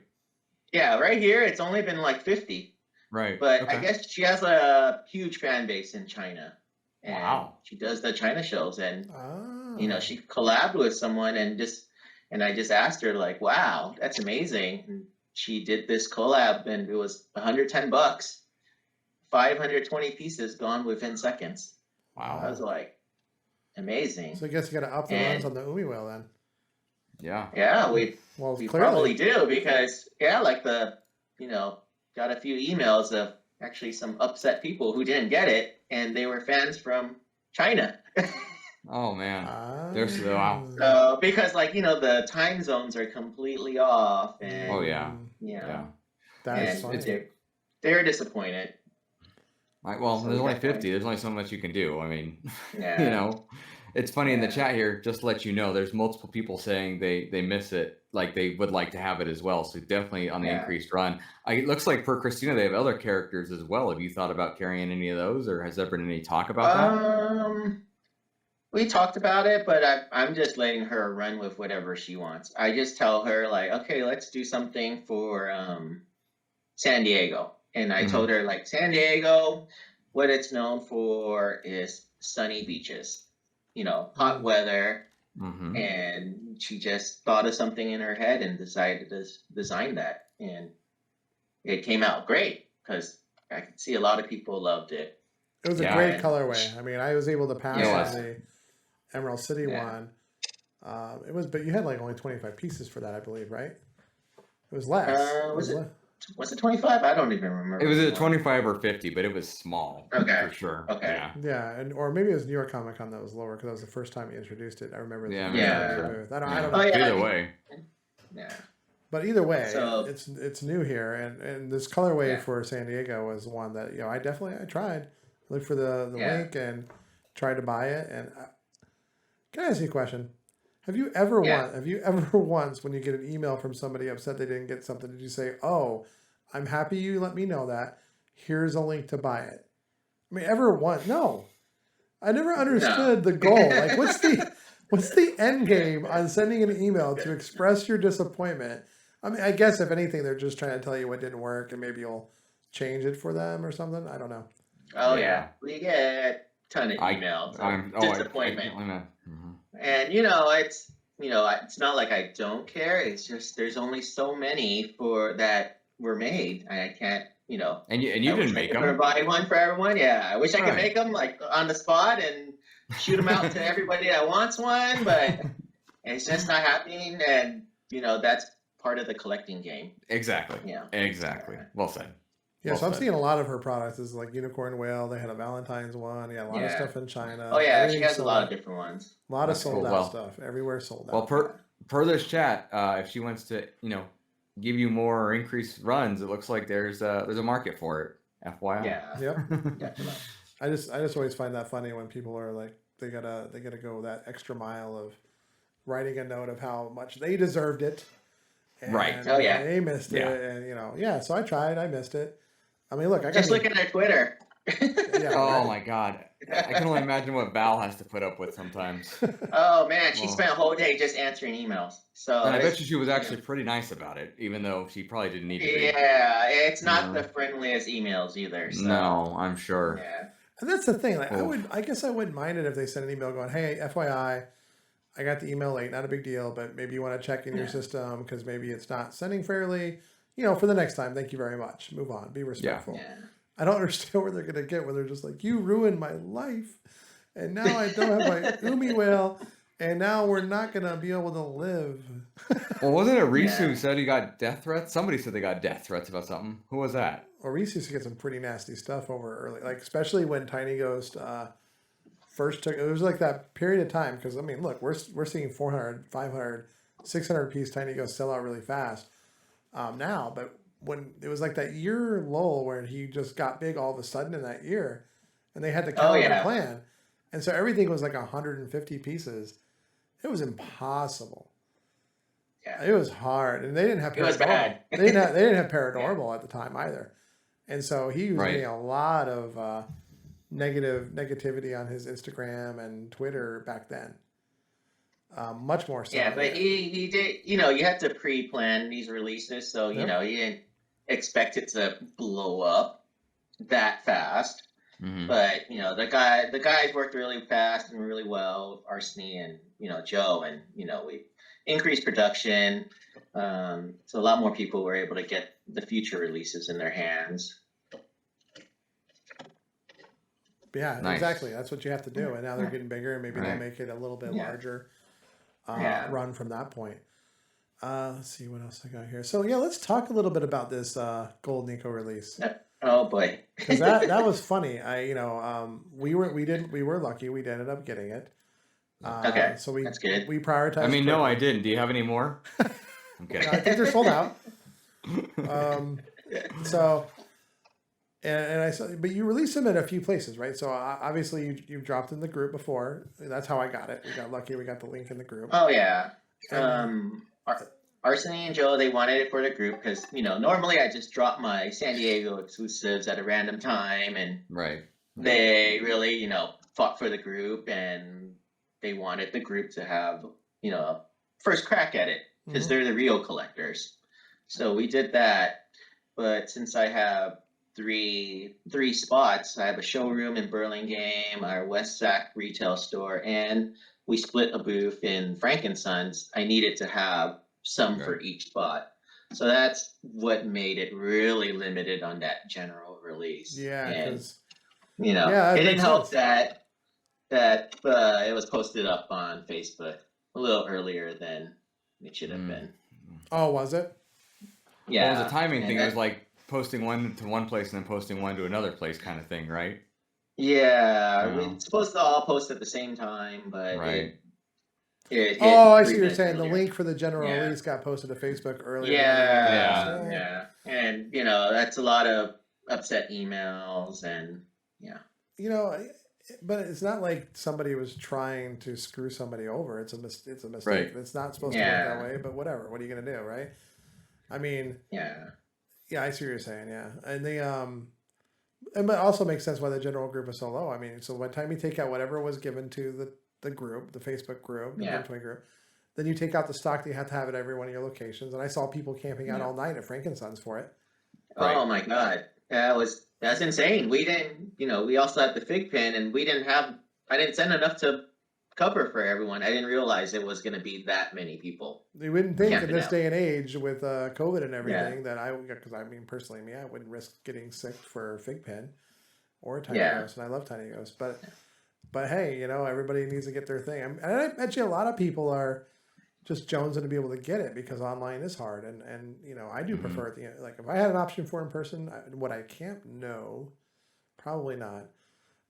Yeah, right here it's only been like 50. Right. But okay. I guess she has a huge fan base in China. And Wow. she does the China shows, and Oh. she collabed with someone, and I just asked her, like, wow, that's amazing. And she did this collab, and it was $110, 520 pieces gone within seconds. Wow. I was like, amazing. So I guess you got to up the runs on the Umi Whale then. Yeah. Yeah, we Well, probably do, because like got a few emails of actually some upset people who didn't get it, and they were fans from China. Oh man. Ah. They're so wow. So because the time zones are completely off, and Oh yeah. yeah, That's and funny. they're disappointed. Well, So there's we only got 50. There's only so much you can do. I mean, Yeah. it's funny in the Yeah. chat here, just to let you know, there's multiple people saying they miss it, like they would like to have it as well. So definitely on the Yeah. increased run. It looks like per Christina, they have other characters as well. Have you thought about carrying any of those, or has there been any talk about that? We talked about it, but I'm just letting her run with whatever she wants. I just tell her, like, okay, let's do something for San Diego. And I told her, like, San Diego, what it's known for is sunny beaches, hot weather. Mm-hmm. And she just thought of something in her head and decided to design that. And it came out great, because I could see a lot of people loved it. It was a Yeah. great colorway. I mean, I was able to pass Yeah. on the Emerald City Yeah. one. It was, but you had like only 25 pieces for that, I believe, right? It was less. Was it 25? I don't even remember. It was a 25 or 50, but it was small. Okay. For sure. Okay. Yeah. Yeah, or maybe it was New York Comic Con that was lower because that was the first time he introduced it. I remember. Yeah, the maybe booth. I don't know. Oh, yeah. Either way. Yeah. But either way, So- it's new here, and this colorway Yeah. for San Diego was one that I tried, looked for the Yeah. link and tried to buy it. And can I ask you a question? Have you ever once when you get an email from somebody upset they didn't get something, did you say, "Oh, I'm happy you let me know that. Here's a link to buy it"? I mean, ever once? No, I never understood the goal. Like, what's the end game on sending an email to express your disappointment? I mean, I guess if anything, they're just trying to tell you what didn't work, and maybe you'll change it for them or something. I don't know. Oh Yeah. yeah, we get a ton of emails. Disappointment. And it's not like I don't care. It's just there's only so many that were made. I can't, And you I didn't wish make I could them. buy one for everyone. Yeah, I wish I could Right. make them like on the spot and shoot them out to everybody that wants one, but it's just not happening. And that's part of the collecting game. Exactly. Yeah. Exactly. Well said. Yeah, Well so I'm said. seeing a lot of her products. Is like Unicorn Whale. They had a Valentine's one. Yeah, a lot of Yeah. stuff in China. Oh yeah, she Everything's has a sold lot out. of different ones. A lot of That's sold cool. out Well- stuff. Everywhere sold out. Well, per this chat, if she wants to, give you more or increase runs, it looks like there's a market for it. FYI. Yeah, Yep. definitely. I just always find that funny when people are like they gotta go that extra mile of writing a note of how much they deserved it. And Right. Oh, yeah. They missed Yeah. it, and so I tried. I missed it. I mean, look, I got Just look at their Twitter. Yeah, Oh right. my God. I can only imagine what Val has to put up with sometimes. Oh man, she Well. spent a whole day just answering emails. So And I it's- bet you she was actually pretty nice about it, even though she probably didn't need to be. yeah, it's not No. the friendliest emails either. So, No, I'm sure. Yeah. And that's the thing. Like, Oof. I guess I wouldn't mind it if they sent an email going, "Hey, FYI, I got the email late. Not a big deal, but maybe you want to check in your Yeah. system because maybe it's not sending fairly. For the next time. Thank you very much. Move on. Be respectful." Yeah. I don't understand where they're gonna get when they're just like, "You ruined my life, and now I don't have my Umi whale, and now we're not gonna be able to live." Well, wasn't it Reese Yeah. who said he got death threats? Somebody said they got death threats about something. Who was that? Or Reese used to get some pretty nasty stuff over early, like especially when Tiny Ghost first took. It was like that period of time because I mean, look, we're seeing 400, 500, 600 piece Tiny Ghost sell out really fast now, but when it was like that year lull where he just got big all of a sudden in that year, and they had the calendar yeah. plan, and so everything was like 150 pieces. It was impossible. Yeah. It was hard, and they didn't have It was Paranormal. bad. They didn't have Paranormal at the time either, and so he was Right. getting a lot of negativity on his Instagram and Twitter back then. Much more so. Yeah, but he did. You had to pre-plan these releases, so Yep. you didn't expect it to blow up that fast. Mhm. But the guys worked really fast and really well, Arseny and Joe, and we increased production, so a lot more people were able to get the future releases in their hands. Yeah, Nice. exactly. That's what you have to do. And now they're getting bigger, and maybe they'll Right. make it a little bit Yeah. larger Yeah. run from that point. Let's see what else I got here. So yeah, let's talk a little bit about this Gold Nico release. Oh boy. Because that was funny. We were lucky. We ended up getting it. Okay, So we that's good. we prioritized. I mean, no, I quickly. didn't. Do you have any more? I'm kidding. I think they're sold out. So, and I saw, but you released them at a few places, right? So obviously you dropped in the group before. That's how I got it. We got lucky. We got the link in the group. Oh yeah. And- Arseny and Joe, they wanted it for the group because normally I just drop my San Diego exclusives at a random time, and Right. they really fought for the group, and they wanted the group to have first crack at it because Mhm. they're the real collectors. So we did that, but since I have three spots, I have a showroom in Burlingame, our West Sac retail store, and we split a booth in Frankensons. I needed to have some for each spot. So that's what made it really limited on that general release. Yeah, And, because it that didn't makes help sense. that it was posted up on Facebook a little earlier than it should have been. Oh, was it? Yeah. Well, it was a timing and thing. It then- was like posting one to one place and then posting one to another place kind of thing, right? Yeah, Wow. we're supposed to all post at the same time, but Right. it hit Oh, I 3 see what you're minutes saying. The earlier. link for the general Yeah. release got posted to Facebook earlier than everyone Yeah, else. yeah, and that's a lot of upset emails, and You know, but it's not like somebody was trying to screw somebody over. It's a it's a mistake. Right. It's not supposed to work that Yeah. way. But whatever. What are you gonna do, right? I mean, yeah, yeah, I see what you're saying. Yeah, and and it also makes sense why the general group is so low. I mean, so by the time you take out whatever was given to the group, the Facebook group, the Yeah. Toy group, then you take out the stock that you have to have at every one of your locations. And I saw people camping out Yeah. all night at Frankenson's for it. Right. Oh my God, that's insane. We didn't, we also had the fig pin, and I didn't send enough to cover for everyone. I didn't realize it was going to be that many people. You wouldn't think in Camping this out. day and age with COVID and everything that because I mean personally, I wouldn't risk getting sick for a fig pen or a tiny Yeah. ghost, and I love tiny ghosts. But hey, everybody needs to get their thing. And I bet you a lot of people are just jonesing to be able to get it because online is hard. And I do prefer it. Like if I had an option for in person, would I camp? No, probably not.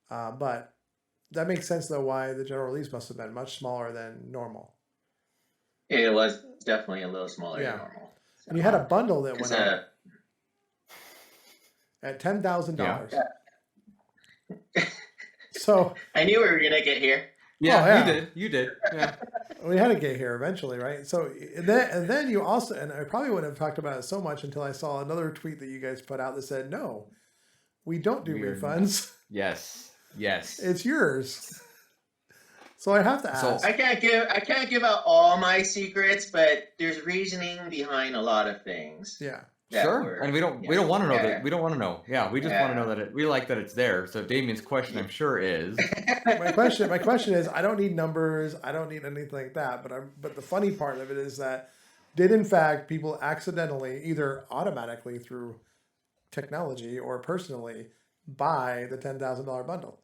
But that makes sense though why the general release must have been much smaller than normal. It was definitely a little smaller Yeah. than normal. And you had a bundle that It's went up at $10,000. So I knew we were gonna get here. Yeah, Oh, yeah. You did. Yeah. we had to get here eventually, right? So and then you also, and I probably wouldn't have talked about it so much until I saw another tweet that you guys put out that said, "No, we don't do We're refunds. Yes. Yes. It's yours." So I have to So- ask. I can't give out all my secrets, but there's reasoning behind a lot of things. Yeah. that Sure. were- And we don't want to know Yeah. that. We don't want to know. Yeah, we just want to know that we like that it's there. So Damien's question, I'm sure, is My question is, I don't need numbers. I don't need anything like that. But the funny part of it is that did in fact people accidentally, either automatically through technology or personally, buy the $10,000 bundle?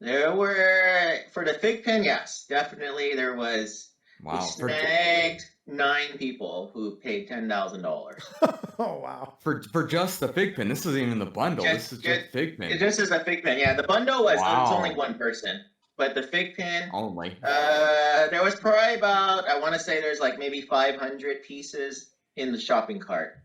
There were, for the fig pen, yes, definitely there was. wow. We snagged 9 people who paid $10,000. Oh wow. For just the fig pin. This isn't even the bundle. This is just fig pin This is a fig pen. Yeah, the bundle was Wow. it's only one person, but the fig pen. only. There was probably about, I want to say there's like maybe 500 pieces in the shopping cart.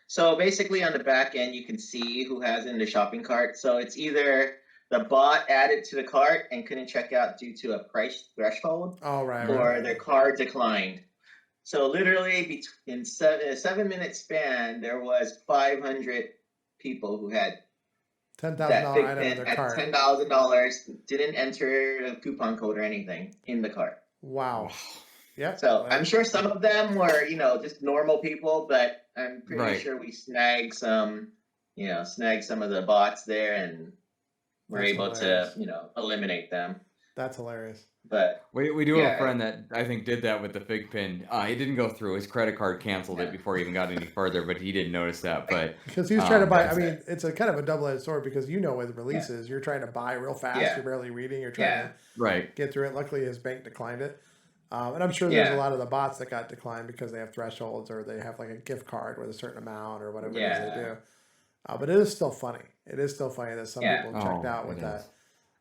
So basically on the back end, you can see who has in the shopping cart. So it's either the bot added to the cart and couldn't check out due to a price threshold, All right. or their card declined. So literally in a 7-minute span, there was 500 people who had that $10,000 fig item in pen their at cart. $10,000, didn't enter a coupon code or anything in the cart. Wow. Yeah. So I'm sure some of them were, just normal people, but I'm pretty Right. sure we snagged some of the bots there, and we're That's able hilarious. to, eliminate them. That's hilarious. But We do have Yeah. a friend that I think did that with the fig pin. It didn't go through. His credit card canceled it Yeah. before he even got any further, but he didn't notice that. But Because he was trying to buy. I that's mean, it's a kind of a double-edged sword because with releases, you're trying to buy real fast. Yeah. You're barely reading. You're trying to right. get through it. Luckily, his bank declined it. And I'm sure there's Yeah. a lot of the bots that got declined because they have thresholds or they have like a gift card with a certain amount or whatever it is they do. But it is still funny. It is still funny that some Yeah. people checked Oh, out with it that. is.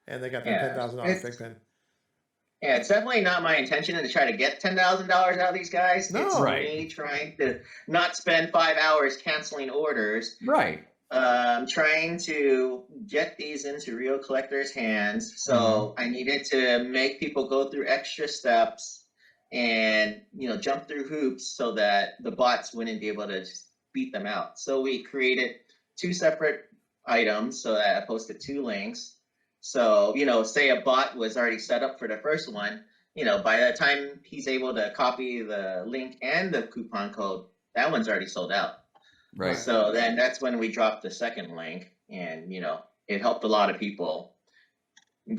And they got the Yeah. $10,000 It's- fig pin. yeah, it's definitely not my intention to try to get $10,000 out of these guys. No. It's Right. me trying to not spend 5 hours canceling orders. Right. Trying to get these into real collectors' hands. So I needed to make people go through extra steps and jump through hoops so that the bots wouldn't be able to just beat them out. So we created 2 separate items. So I posted 2 links. So say a bot was already set up for the first one. By the time he's able to copy the link and the coupon code, that one's already sold out. Right. So then that's when we dropped the second link, and it helped a lot of people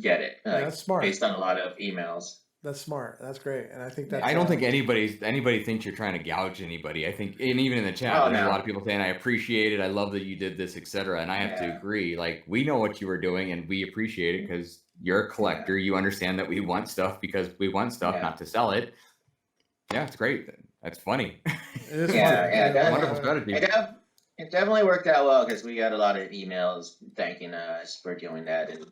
get it. Yeah, that's smart. Based on a lot of emails. That's smart. That's great. And I think that's. I don't think anybody thinks you're trying to gouge anybody. I think, and even in the chat, Oh, there's no. a lot of people saying, "I appreciate it. I love that you did this, etc." And I have to Yeah. agree. Like, we know what you were doing, and we appreciate it because you're a collector. You understand that we want stuff because we want stuff, Yeah. not to sell it. Yeah, it's great. That's funny. It is Yeah, funny. yeah, that's Wonderful strategy. It definitely worked out well because we got a lot of emails thanking us for doing that, and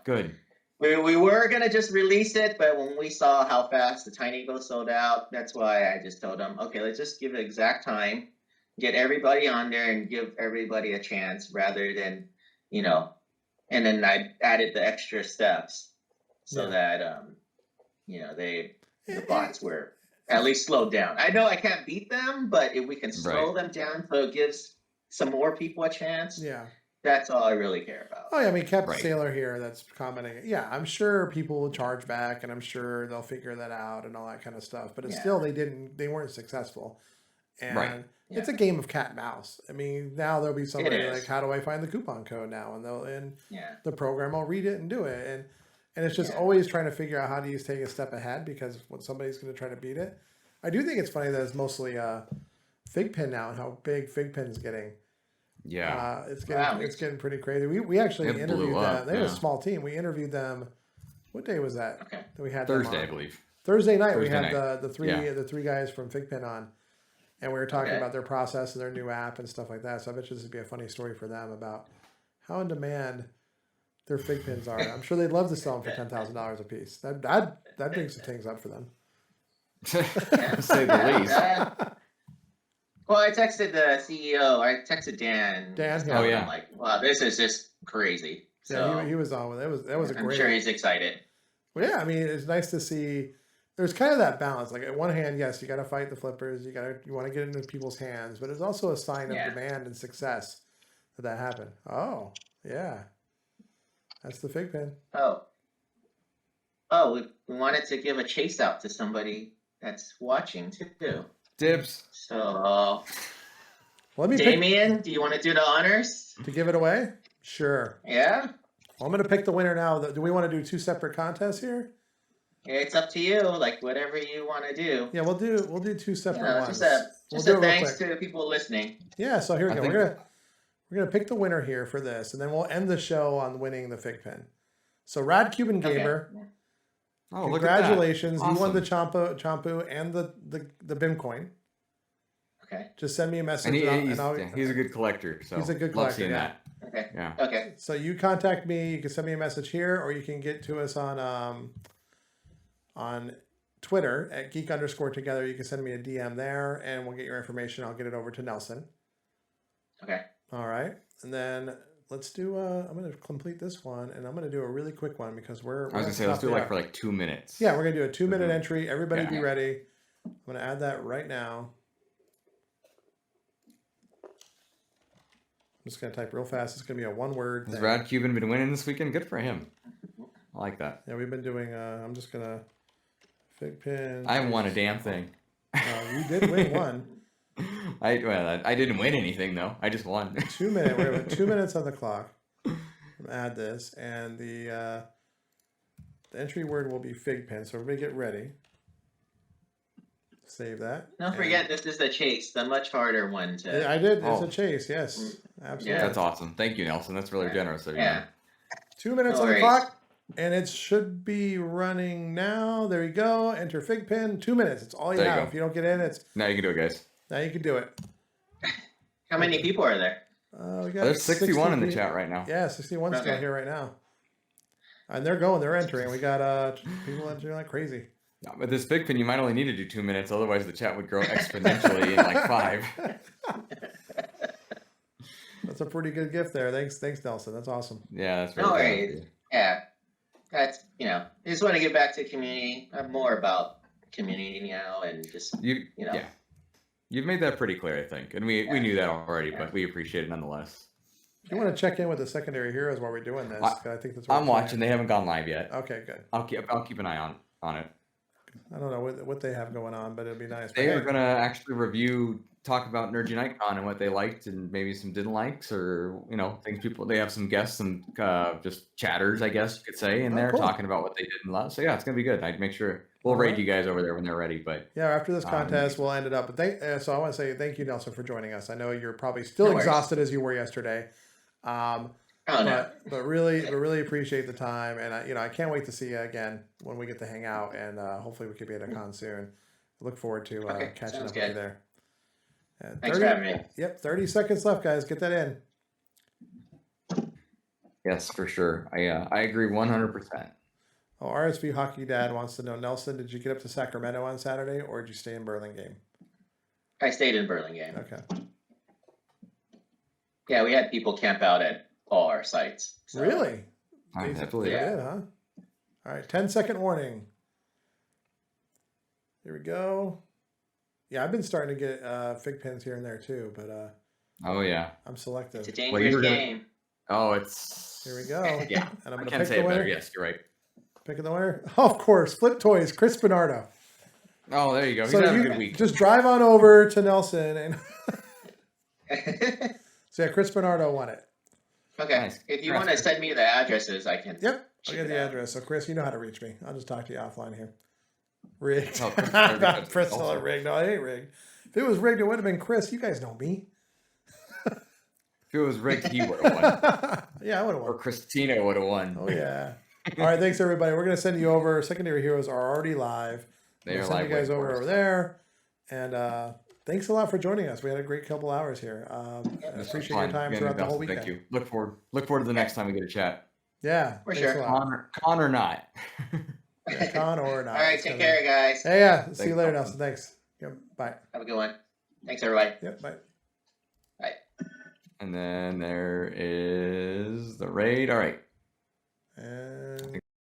Good. we were gonna just release it, but when we saw how fast the Tiny Eagle sold out, that's why I just told them, okay, let's just give it exact time, get everybody on there, and give everybody a chance, rather than, and then I added the extra steps so that the bots were at least slowed down. I know I can't beat them, but if we can slow them down so it gives some more people a chance, that's all I really care about. Oh yeah, I mean, Captain Sailor here that's commenting. Yeah, I'm sure people will charge back, and I'm sure they'll figure that out and all that kind of stuff. But it's still, they weren't successful, and it's a game of cat and mouse. I mean, now there'll be somebody like, how do I find the coupon code now? And the program will read it and do it, and it's just always trying to figure out how do you take a step ahead, because when somebody's going to try to beat it. I do think it's funny that it's mostly Figpin now, and how big Figpin's getting. Yeah, it's getting pretty crazy. We actually interviewed them. They were a small team. We interviewed them. What day was that? Okay. That we had Thursday, I believe. Thursday night. We had the three guys from Figpin on, and we were talking about their process and their new app and stuff like that. So I bet you this would be a funny story for them about how in demand their Figpins are. I'm sure they'd love to sell them for $10,000 a piece. That brings some things up for them. To say the least. Well, I texted the CEO. I texted Dan. I'm like, wow, this is just crazy. So he was on with it. That was a great. I'm sure he's excited. Well, yeah, I mean, it's nice to see. There's kind of that balance. Like, at one hand, yes, you got to fight the flippers. You want to get into people's hands, but it's also a sign of demand and success that happened. Oh, yeah, that's the Figpin. Oh, we wanted to give a chase out to somebody that's watching too. Dibs. So, Damien, do you want to do the honors? To give it away? Sure. Yeah. Well, I'm going to pick the winner now. Do we want to do two separate contests here? It's up to you. Like, whatever you want to do. Yeah, we'll do two separate ones. Just a thanks to the people listening. Yeah, so here we go. We're gonna pick the winner here for this, and then we'll end the show on winning the Figpin. So Rad Cuban Gamer. Okay. Oh, congratulations! Awesome. You won the Champu and the BIM coin. Okay. Just send me a message. He's a good collector. So he's a good love collector. seeing that. Okay. Yeah. Okay. So you contact me. You can send me a message here, or you can get to us on Twitter at geek_together. You can send me a DM there, and we'll get your information. I'll get it over to Nelson. Okay. All right, and then let's do. I'm going to complete this one, and I'm going to do a really quick one because we're. I was going to say let's do it for 2 minutes. Yeah, we're going to do a 2-minute entry. Everybody, be ready. I'm going to add that right now. I'm just going to type real fast. It's going to be a one-word thing. Has Rad Cuban been winning this weekend? Good for him. I like that. Yeah, we've been doing. I'm just going to Figpin. I haven't won a damn thing. You did win one. I didn't win anything though. I just won. 2 minutes. We're at 2 minutes on the clock. Add this, and the entry word will be Figpin. So everybody get ready. Save that. Don't forget, this is the chase, the much harder one to. Yeah, I did. It's a chase. Yes, absolutely. Yeah. That's awesome. Thank you, Nelson. That's really generous of you. Yeah. 2 minutes on the clock. And it should be running now. There you go. Enter Figpin. 2 minutes. It's all you have. If you don't get in, it's now you can do it, guys. Now you can do it. How many people are there? We got There's 61 in the chat right now. Yeah, 61 still here right now. And they're going. They're entering. We got people entering like crazy. Yeah, but this Figpin, you might only need to do 2 minutes. Otherwise, the chat would grow exponentially in like 5. That's a pretty good gift there. Thanks, Nelson. That's awesome. Yeah, that's no worries. Yeah, that's I just want to get back to community. I'm more about community now, and just Yeah, you've made that pretty clear, I think, and we knew that already, but we appreciate it nonetheless. If you want to check in with the secondary heroes while we're doing this, I think that's. I'm watching. They haven't gone live yet. Okay, good. I'll keep an eye on it. I don't know what they have going on, but it'd be nice. They are going to actually talk about Nerd Unite Con and what they liked and maybe some didn't likes, or things they have some guests, some just chatters, I guess you could say, in there talking about what they didn't love. So yeah, it's gonna be good. I'd make sure we'll raid you guys over there when they're ready. But yeah, after this contest, we'll end it up. But so I want to say thank you, Nelson, for joining us. I know you're probably still exhausted as you were yesterday. But really appreciate the time, and I can't wait to see you again when we get to hang out, and hopefully we could be at a con soon. Look forward to Okay, catching sounds up with you good. there. Thanks for having me. Yep, 30 seconds left, guys. Get that in. Yes, for sure. I agree 100%. Oh, RSV Hockey Dad wants to know, Nelson, did you get up to Sacramento on Saturday or did you stay in Burlingame? I stayed in Burlingame. Okay. Yeah, we had people camp out at all our sites. So. Really? I believe They it. did, huh? All right, 10-second warning. Here we go. Yeah, I've been starting to get fig pins here and there too, but Oh yeah. I'm selective. It's a dangerous game. Oh, it's. Here we go. Yeah. And I'm I going to can't pick say the it winner. better. Yes, you're right. Picking the winner. Oh, of course, Flip Toys, Chris Bernardo. Oh, there you go. He's So having a you good week. just drive on over to Nelson and so yeah, Chris Bernardo won it. Okay. Nice. If you want to send me the addresses, I can. Yep, I'll check get it the out. address. So Chris, you know how to reach me. I'll just talk to you offline here. Rigged. Oh, Chris, Not Priscilla also- rigged. No, I ain't rigged. If it was rigged, it would have been Chris. You guys know me. If it was rigged, he would have won. Yeah, I would have Or won. Christina would have won. Oh yeah. All right, thanks everybody. We're gonna send you over. Secondary Heroes are already live. They We'll are send live you guys waiting over for us. there. And thanks a lot for joining us. We had a great couple hours here. I This was appreciate fun. your time Again, throughout the whole Nelson, weekend. Thank you. Look forward to the next time we get a chat. Yeah, For thanks sure. a lot. Con or not. Yeah, con or not. All right, It's take gonna- care, guys. Hey, yeah. See Thanks, you later, Nelson. Nelson. Thanks. Yep. Bye. Have a good one. Thanks, everybody. Yep. Bye. Bye. And then there is the raid. All right. And